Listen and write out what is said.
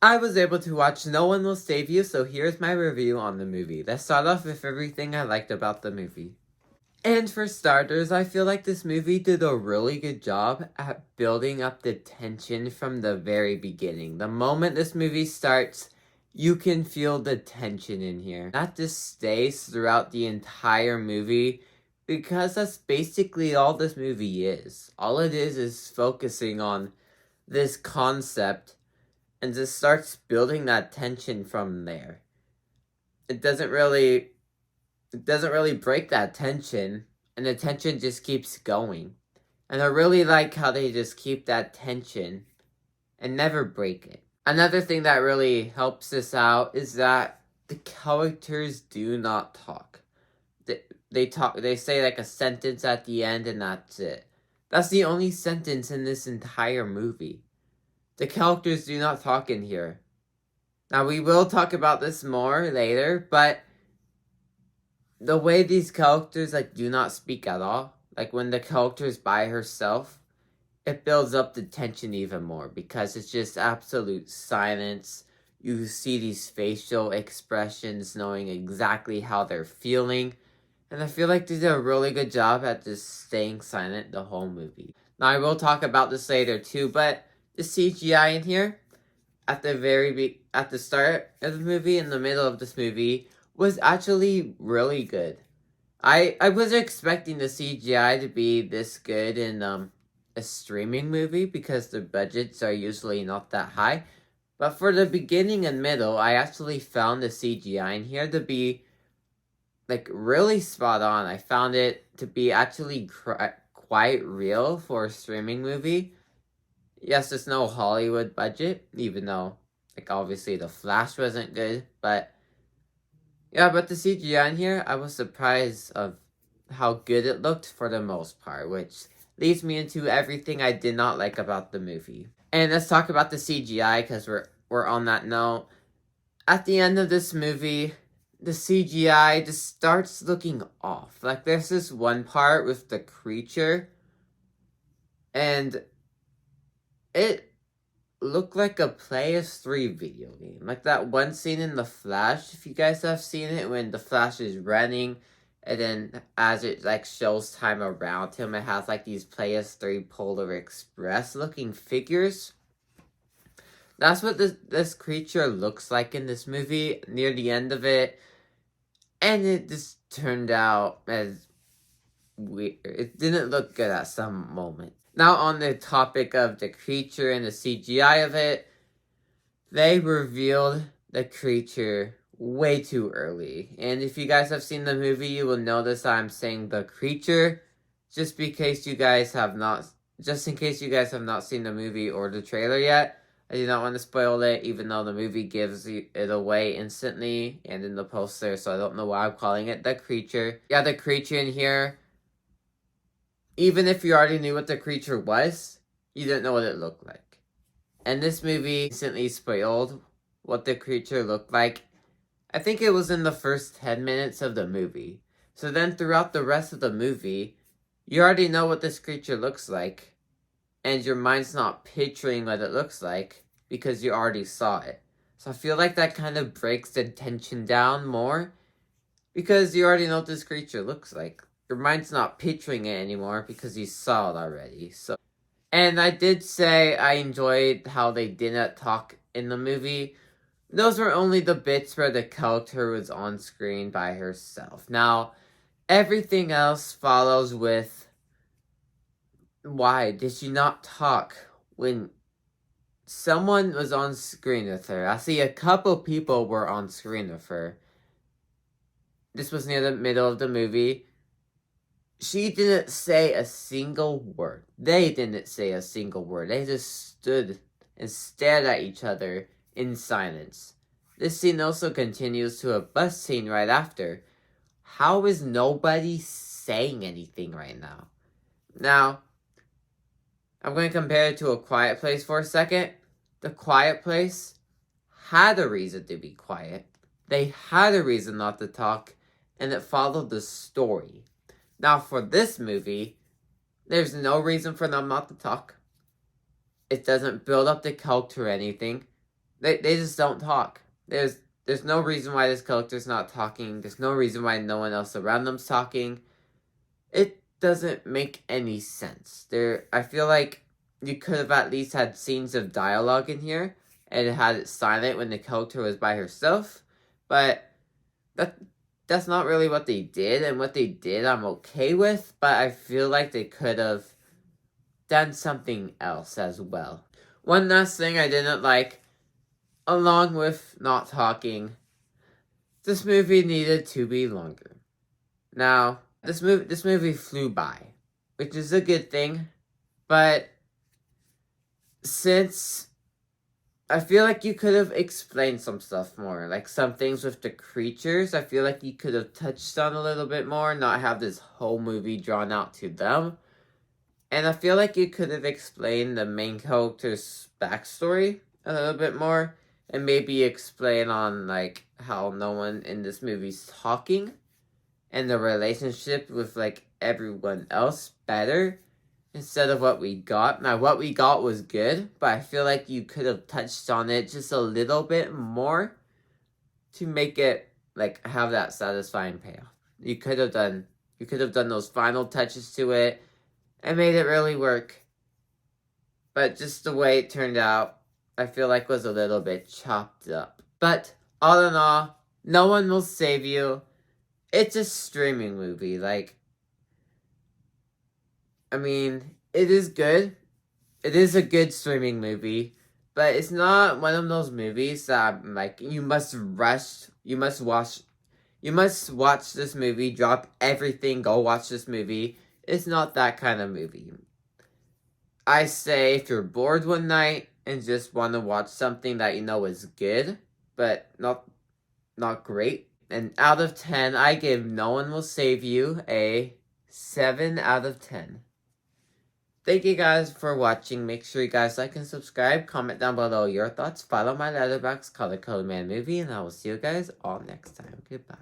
I was able to watch No One Will Save You, so here's my review on the movie. Let's start off with everything I liked about the movie. And for starters, I feel like this movie did a really good job at building up the tension from the very beginning. The moment this movie starts, you can feel the tension in here. That just stays throughout the entire movie because that's basically all this movie is. All it is focusing on this concept and just starts building that tension from there. It doesn't really break that tension, and the tension just keeps going. And I really like how they just keep that tension and never break it. Another thing that really helps this out is that the characters do not talk. They say like a sentence at the end and that's it. That's the only sentence in this entire movie. The characters do not talk in here. Now we will talk about this more later, but the way these characters do not speak at all, like when the character is by herself, it builds up the tension even more because it's just absolute silence. You see these facial expressions knowing exactly how they're feeling. And I feel like they did a really good job at just staying silent the whole movie. Now I will talk about this later too, but the CGI in here, at the start of the movie, in the middle of this movie, was actually really good. I wasn't expecting the CGI to be this good in a streaming movie because the budgets are usually not that high. But for the beginning and middle, I actually found the CGI in here to be really spot on. I found it to be actually quite real for a streaming movie. Yes, there's no Hollywood budget, even though obviously the Flash wasn't good, but yeah, but the CGI in here, I was surprised of how good it looked for the most part, which leads me into everything I did not like about the movie. And let's talk about the CGI because we're on that note. At the end of this movie, the CGI just starts looking off. There's this one part with the creature, and it looked like a PS3 video game. Like that one scene in The Flash, if you guys have seen it, when the Flash is running, and then as it shows time around him, it has these PS3 Polar Express looking figures. That's what this creature looks like in this movie near the end of it. And it just turned out as weird. It didn't look good at some moment. Now, on the topic of the creature and the CGI of it, they revealed the creature way too early. And if you guys have seen the movie, you will notice I'm saying the creature, just in case you guys have not seen the movie or the trailer yet. I do not want to spoil it, even though the movie gives it away instantly and in the poster, so I don't know why I'm calling it the creature. Yeah, the creature in here, even if you already knew what the creature was, you didn't know what it looked like. And this movie instantly spoiled what the creature looked like. I think it was in the first 10 minutes of the movie. So then throughout the rest of the movie, you already know what this creature looks like. And your mind's not picturing what it looks like because you already saw it. So I feel like that kind of breaks the tension down more because you already know what this creature looks like. Your mind's not picturing it anymore because you saw it already. And I did say I enjoyed how they didn't talk in the movie. Those were only the bits where the character was on screen by herself. Now, everything else follows with, why did she not talk when someone was on screen with her? I see a couple people were on screen with her. This was near the middle of the movie. She didn't say a single word. They didn't say a single word. They just stood and stared at each other in silence. This scene also continues to a bus scene right after. How is nobody saying anything right now? Now, I'm going to compare it to A Quiet Place for a second. The Quiet Place had a reason to be quiet. They had a reason not to talk, and it followed the story. Now, for this movie, there's no reason for them not to talk. It doesn't build up the character or anything. They just don't talk. There's no reason why this character's not talking. There's no reason why no one else around them's talking. It doesn't make any sense. I feel like you could have at least had scenes of dialogue in here and had it silent when the character was by herself. But that's not really what they did, and what they did I'm okay with, but I feel like they could have done something else as well. One last thing I didn't like, along with not talking, this movie needed to be longer. Now, this movie flew by, which is a good thing, but since I feel like you could have explained some stuff more, like some things with the creatures, I feel like you could have touched on a little bit more, not have this whole movie drawn out to them. And I feel like you could have explained the main character's backstory a little bit more, and maybe explain on, like, how no one in this movie's talking, and the relationship with, like, everyone else better, instead of what we got. Now, what we got was good, but I feel like you could have touched on it just a little bit more to make it, like, have that satisfying payoff. You could have done those final touches to it and made it really work. But just the way it turned out, I feel like was a little bit chopped up. But all in all, No One Will Save You. It's a streaming movie. Like, I mean, it is good. It is a good streaming movie. But it's not one of those movies that, like, you must watch this movie, drop everything, go watch this movie. It's not that kind of movie. I say if you're bored one night and just want to watch something that you know is good, but not great, and out of 10, I give No One Will Save You a 7 out of 10. Thank you guys for watching. Make sure you guys like and subscribe. Comment down below your thoughts. Follow my letterboxd, Color Man Movie, and I will see you guys all next time. Goodbye.